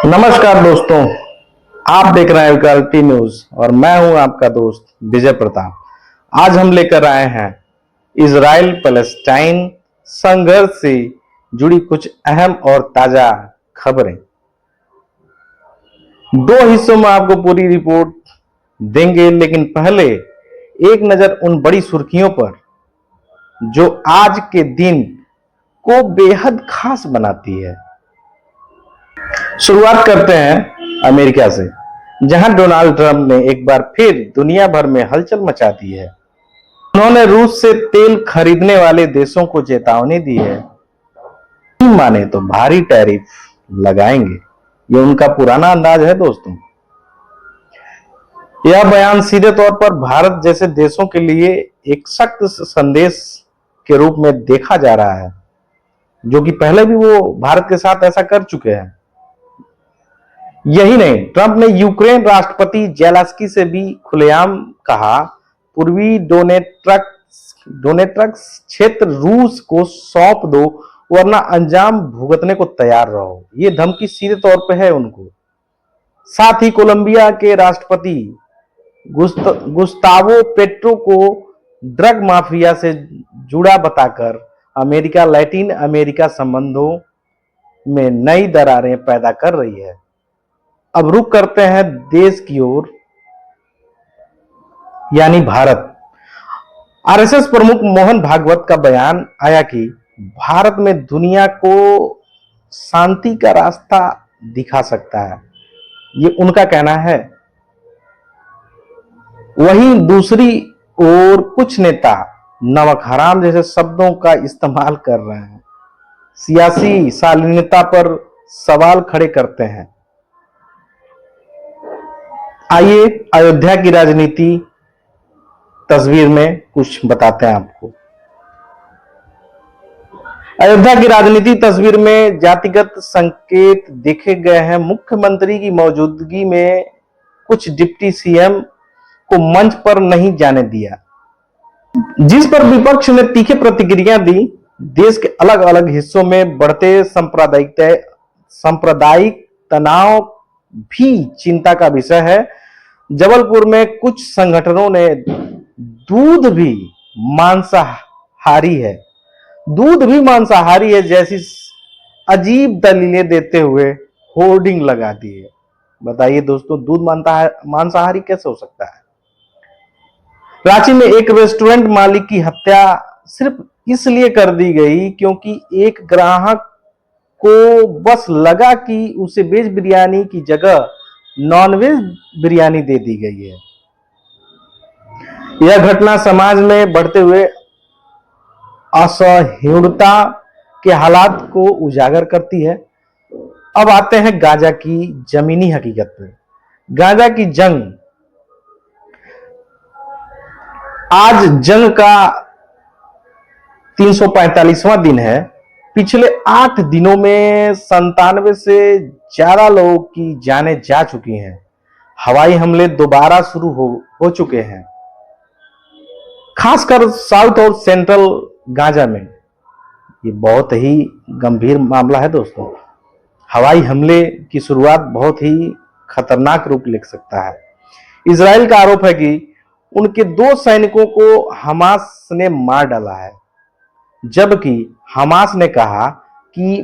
नमस्कार दोस्तों, आप देख रहे हैं विकल्पी न्यूज और मैं हूं आपका दोस्त विजय प्रताप। आज हम लेकर आए हैं इजराइल पैलेस्टाइन संघर्ष से जुड़ी कुछ अहम और ताजा खबरें। दो हिस्सों में आपको पूरी रिपोर्ट देंगे, लेकिन पहले एक नजर उन बड़ी सुर्खियों पर जो आज के दिन को बेहद खास बनाती है। शुरुआत करते हैं अमेरिका से, जहां डोनाल्ड ट्रंप ने एक बार फिर दुनिया भर में हलचल मचा दी है। उन्होंने रूस से तेल खरीदने वाले देशों को चेतावनी दी है, नहीं माने तो भारी टैरिफ लगाएंगे। ये उनका पुराना अंदाज है दोस्तों। यह बयान सीधे तौर पर भारत जैसे देशों के लिए एक सख्त संदेश के रूप में देखा जा रहा है, जो कि पहले भी वो भारत के साथ ऐसा कर चुके हैं। यही नहीं, ट्रंप ने यूक्रेन राष्ट्रपति जेलेंस्की से भी खुलेआम कहा, पूर्वी डोनेट्स्क क्षेत्र रूस को सौंप दो, वरना अंजाम भुगतने को तैयार रहो। ये धमकी सीधे तौर पे है उनको। साथ ही कोलंबिया के राष्ट्रपति गुस्तावो पेट्रो को ड्रग माफिया से जुड़ा बताकर अमेरिका लैटिन अमेरिका संबंधों में नई दरारें पैदा कर रही है। अब रुख करते हैं देश की ओर, यानी भारत। आरएसएस प्रमुख मोहन भागवत का बयान आया कि भारत में दुनिया को शांति का रास्ता दिखा सकता है, ये उनका कहना है। वहीं दूसरी ओर कुछ नेता नमक हराम जैसे शब्दों का इस्तेमाल कर रहे हैं, सियासी शालीनता पर सवाल खड़े करते हैं। आइए अयोध्या की राजनीति तस्वीर में कुछ बताते हैं आपको। अयोध्या की राजनीति तस्वीर में जातिगत संकेत देखे गए हैं। मुख्यमंत्री की मौजूदगी में कुछ डिप्टी सीएम को मंच पर नहीं जाने दिया, जिस पर विपक्ष ने तीखी प्रतिक्रिया दी। देश के अलग अलग हिस्सों में बढ़ते सांप्रदायिक तनाव भी चिंता का विषय है। जबलपुर में कुछ संगठनों ने दूध भी मांसाहारी है जैसी अजीब दलीलें देते हुए होर्डिंग लगा दी है। बताइए दोस्तों, दूध मांसाहारी कैसे हो सकता है? रांची में एक रेस्टोरेंट मालिक की हत्या सिर्फ इसलिए कर दी गई क्योंकि एक ग्राहक को बस लगा कि उसे वेज बिरयानी की जगह नॉनवेज बिरयानी दे दी गई है। यह घटना समाज में बढ़ते हुए असहिष्णुता के हालात को उजागर करती है। अब आते हैं गाजा की जमीनी हकीकत पर। गाजा की जंग, आज जंग का 345वां दिन है। पिछले 8 दिनों में 97 से ज्यादा लोगों की जानें जा चुकी हैं। हवाई हमले दोबारा शुरू हो चुके हैं, खासकर साउथ और सेंट्रल गाजा में। ये बहुत ही गंभीर मामला है दोस्तों। हवाई हमले की शुरुआत बहुत ही खतरनाक रूप ले सकता है। इजराइल का आरोप है कि उनके 2 सैनिकों को हमास ने मार डाला है, जबकि हमास ने कहा कि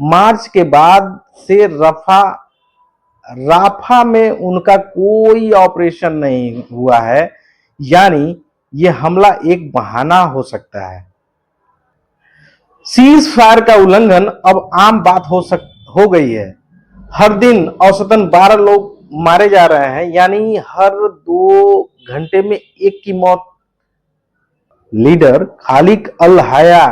मार्च के बाद से राफा में उनका कोई ऑपरेशन नहीं हुआ है, यानी यह हमला एक बहाना हो सकता है। सीज फायर का उल्लंघन अब आम बात हो गई है। हर दिन औसतन 12 लोग मारे जा रहे हैं, यानी हर 2 घंटे में एक की मौत। लीडर खालिक अल हया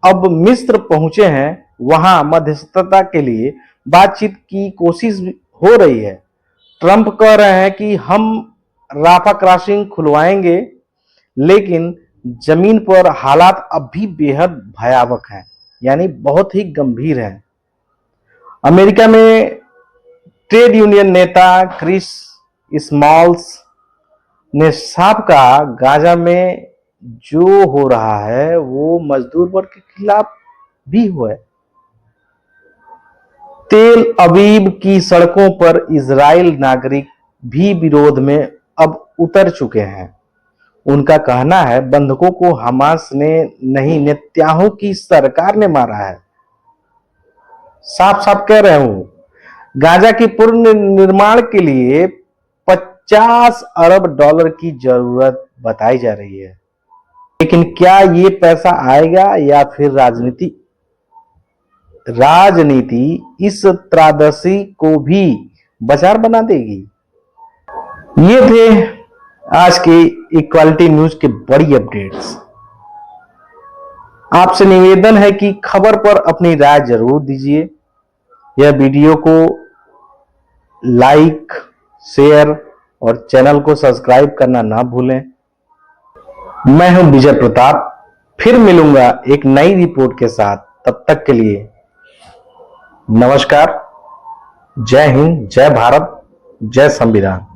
अब मिस्र पहुंचे हैं। वहां मध्यस्थता के लिए बातचीत की कोशिश हो रही है। ट्रंप कह रहे हैं कि हम राफा क्रॉसिंग खुलवाएंगे, लेकिन जमीन पर हालात अब भी बेहद भयावह हैं, यानी बहुत ही गंभीर हैं। अमेरिका में ट्रेड यूनियन नेता क्रिस स्मॉल्स ने साफ कहा, गाजा में जो हो रहा है वो मजदूर वर्ग के खिलाफ भी हुआ है। तेल अवीव की सड़कों पर इजराइल नागरिक भी विरोध में अब उतर चुके हैं। उनका कहना है बंधकों को हमास ने नहीं, नेतन्याहू की सरकार ने मारा है। साफ साफ कह रहे हूं, गाजा की पुनर्निर्माण के लिए 50 अरब डॉलर की जरूरत बताई जा रही है। लेकिन क्या ये पैसा आएगा या फिर राजनीति इस त्रासदी को भी बाजार बना देगी? ये थे आज के इक्वालिटी न्यूज के बड़ी अपडेट्स। आपसे निवेदन है कि खबर पर अपनी राय जरूर दीजिए। यह वीडियो को लाइक, शेयर और चैनल को सब्सक्राइब करना ना भूलें। मैं हूं विजय प्रताप, फिर मिलूंगा एक नई रिपोर्ट के साथ। तब तक के लिए नमस्कार। जय हिंद, जय भारत, जय संविधान।